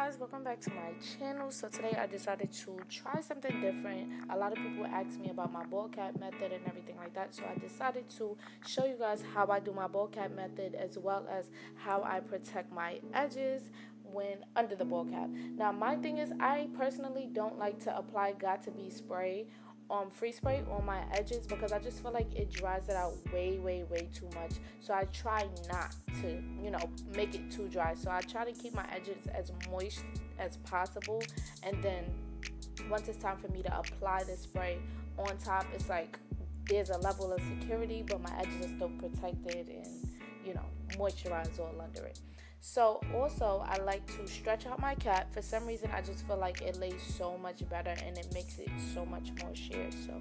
guys, welcome back to my channel. So today I decided to try something different. A lot of people ask me about my ball cap method and everything like that, so I decided to show you guys how I do my ball cap method, as well as how I protect my edges when under the ball cap. Now my thing is, I personally don't like to apply got2b spray, free spray on my edges, because I just feel like it dries it out way too much. So I try not to make it too dry. So I try to keep my edges as moist as possible, and then once it's time for me to apply the spray on top, it's like there's a level of security, but my edges are still protected and moisturized all under it. So also, I like to stretch out my cap. For some reason, I just feel like it lays so much better and it makes it so much more sheer. So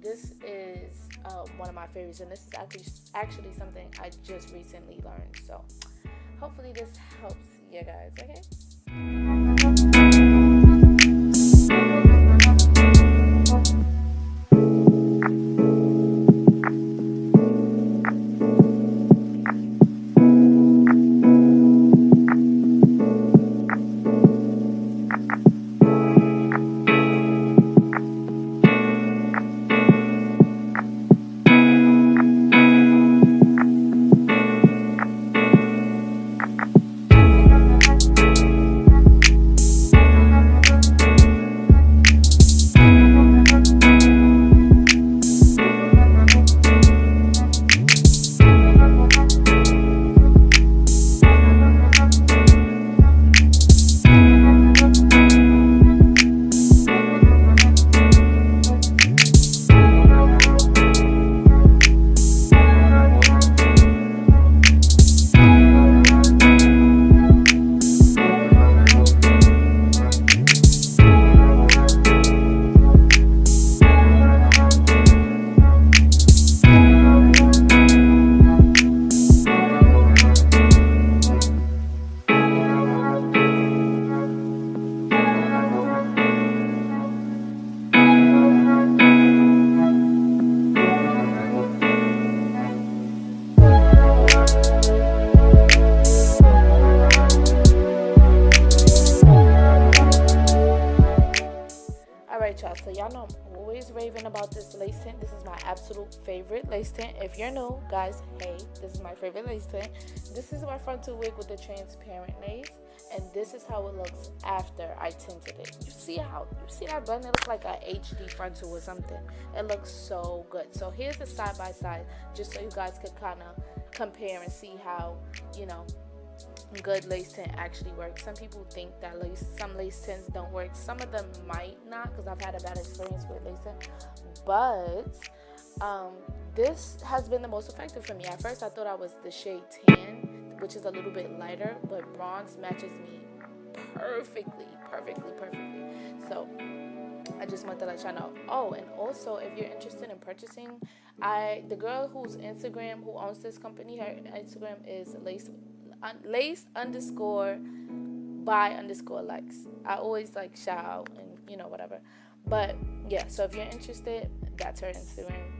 this is one of my favorites, and this is actually something I just recently learned. So hopefully this helps you guys, okay? Alright, y'all, so y'all know I'm always raving about this lace tint. This is my absolute favorite lace tint. If you're new, guys, hey, this is my favorite lace tint. This is my frontal wig with the transparent lace, and this is how it looks after I tinted it. You see that blend? It looks like a HD frontal or something. It looks so good. So here's the side by side, just so you guys could kind of compare and see how good lace tint actually works. Some people think that some lace tints don't work. Some of them might not, because I've had a bad experience with lace tint, but this has been the most effective for me. At first I thought I was the shade tan, which is a little bit lighter, but bronze matches me perfectly. So I just want to let y'all know. Oh, and also, if you're interested in purchasing, the girl who owns this company, her Instagram is lace_by_Lex. I always like shout out and whatever. But yeah, so if you're interested, that's her Instagram.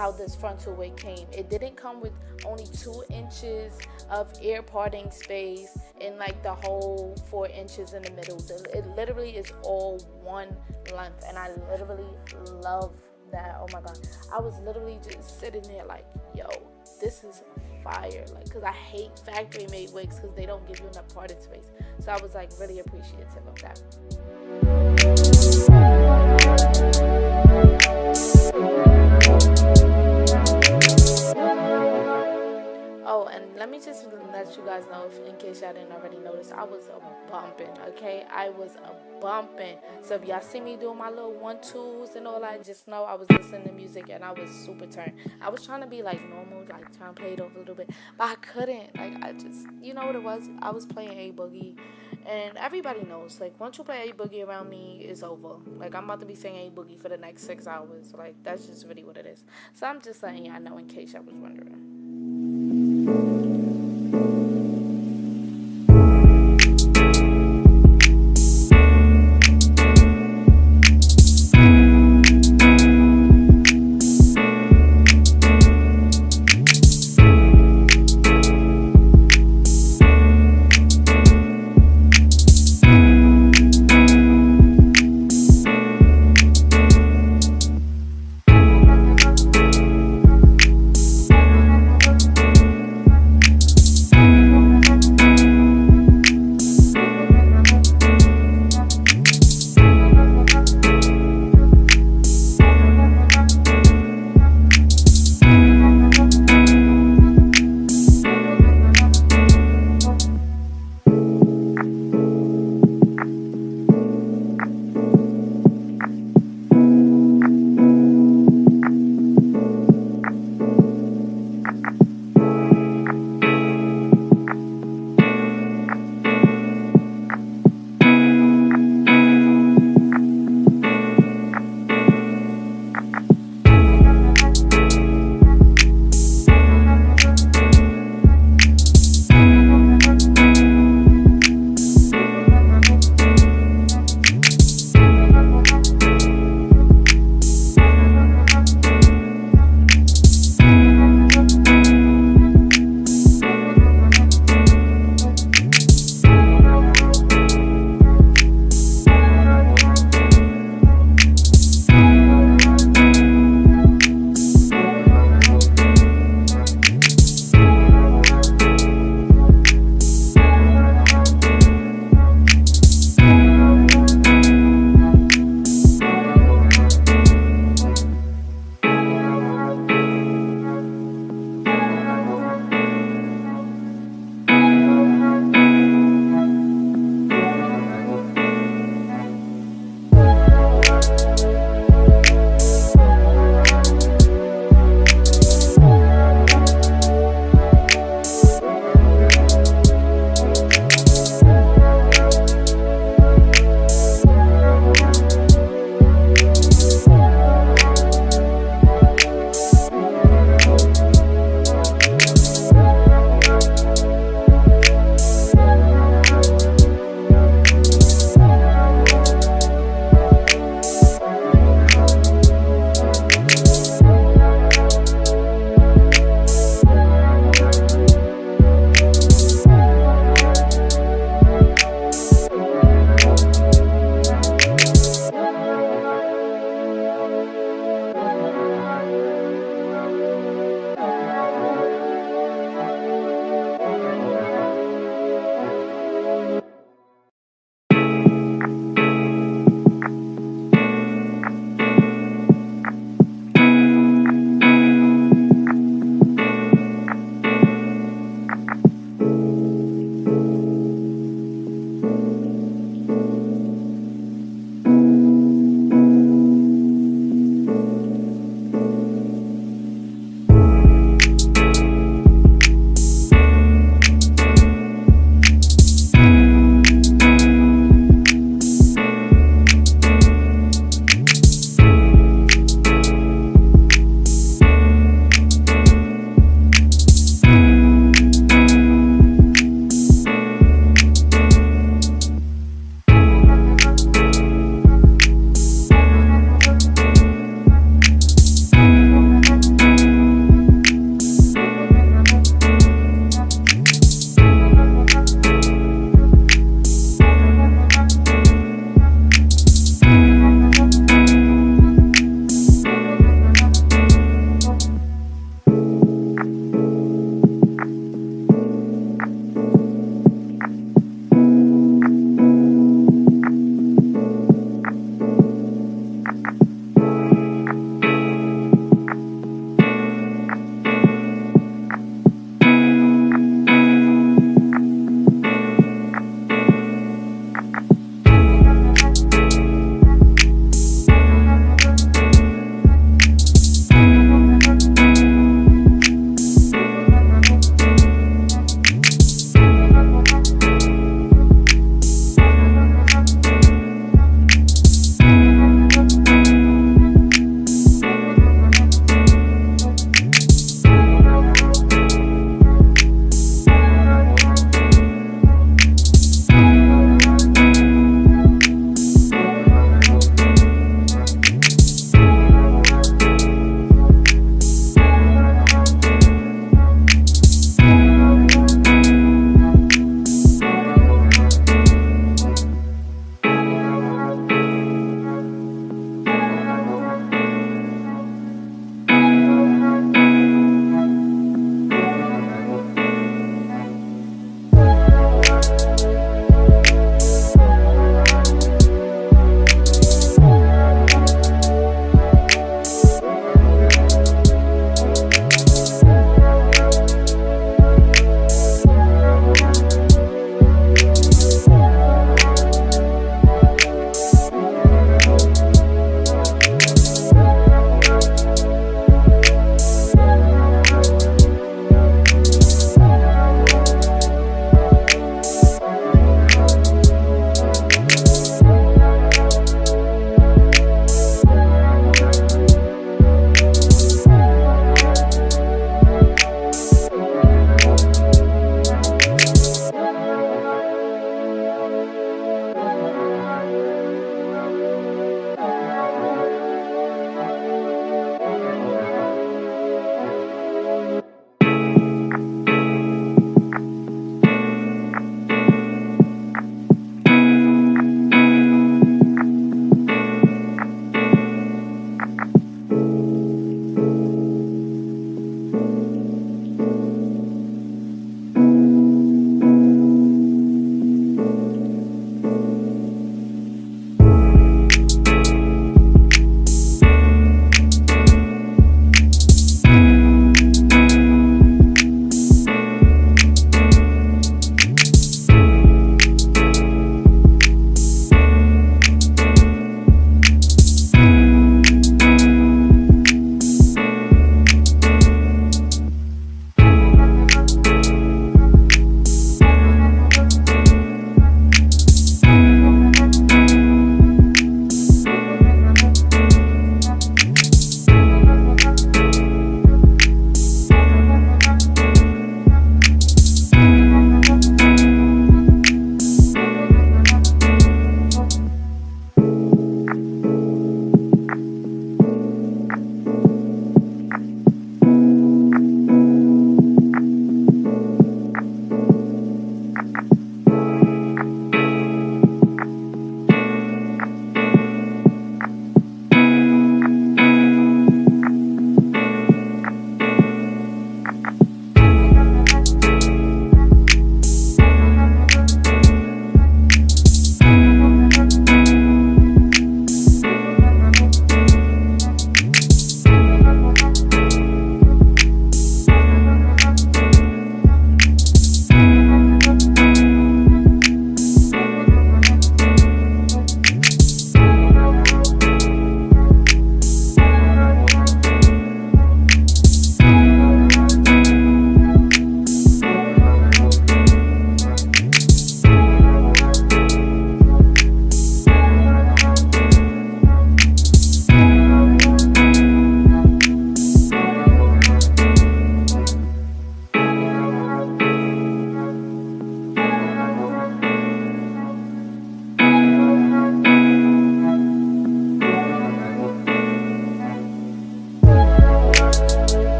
how this frontal wig came. It didn't come with only 2 inches of ear parting space and like the whole 4 inches in the middle. It literally is all one length, and I literally love that. Oh my god, I was literally just sitting there like, yo, this is fire. Like, because I hate factory made wigs because they don't give you enough parted space. So I was like really appreciative of that. Oh, and let me just let you guys know, if in case y'all didn't already notice, I was bumping, okay? I was bumping. So if y'all see me doing my little 1-2s and all that, just know I was listening to music and I was super turned. I was trying to be like normal, like trying to play it off a little bit, but I couldn't. Like, I just, you know what it was? I was playing A Boogie, and everybody knows, like, once you play A Boogie around me, it's over. Like, I'm about to be saying A Boogie for the next 6 hours. Like, that's just really what it is. So I'm just letting y'all know in case y'all was wondering.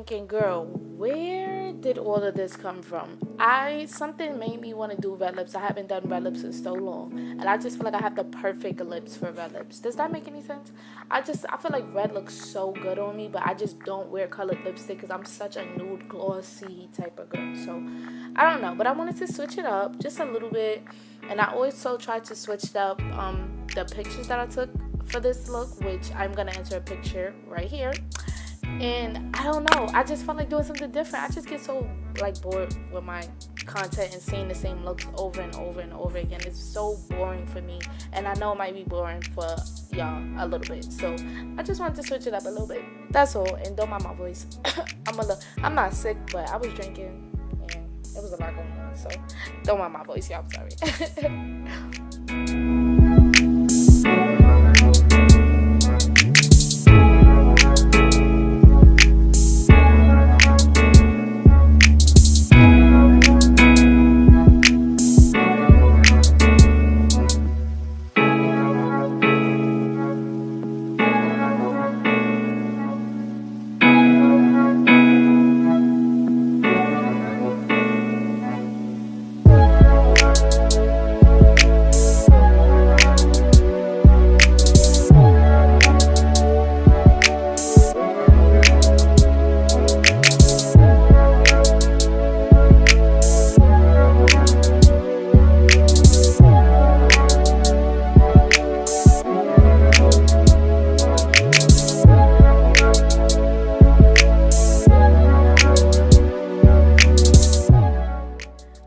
thinking, girl, where did all of this come from? Something made me want to do red lips. I haven't done red lips in so long, and I just feel like I have the perfect lips for red lips. Does that make any sense? I feel like red looks so good on me, but I just don't wear colored lipstick because I'm such a nude glossy type of girl. So I don't know, but I wanted to switch it up just a little bit, and I also tried to switch up the pictures that I took for this look, which I'm gonna enter a picture right here. And I don't know, I just felt like doing something different. I just get so like bored with my content and seeing the same looks over and over and over again. It's so boring for me, and I know it might be boring for y'all a little bit. So I just wanted to switch it up a little bit. That's all. And don't mind my voice. I'm not sick, but I was drinking and it was a lot going on. So don't mind my voice, y'all. I'm sorry.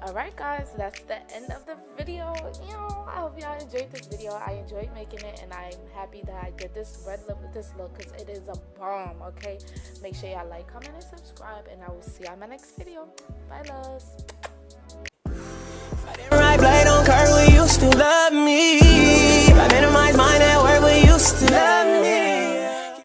Alright guys, that's the end of the video. I hope y'all enjoyed this video. I enjoyed making it, and I'm happy that I did this red lip with this look because it is a bomb. Okay, make sure y'all like, comment, and subscribe, and I will see y'all in my next video. Bye loves.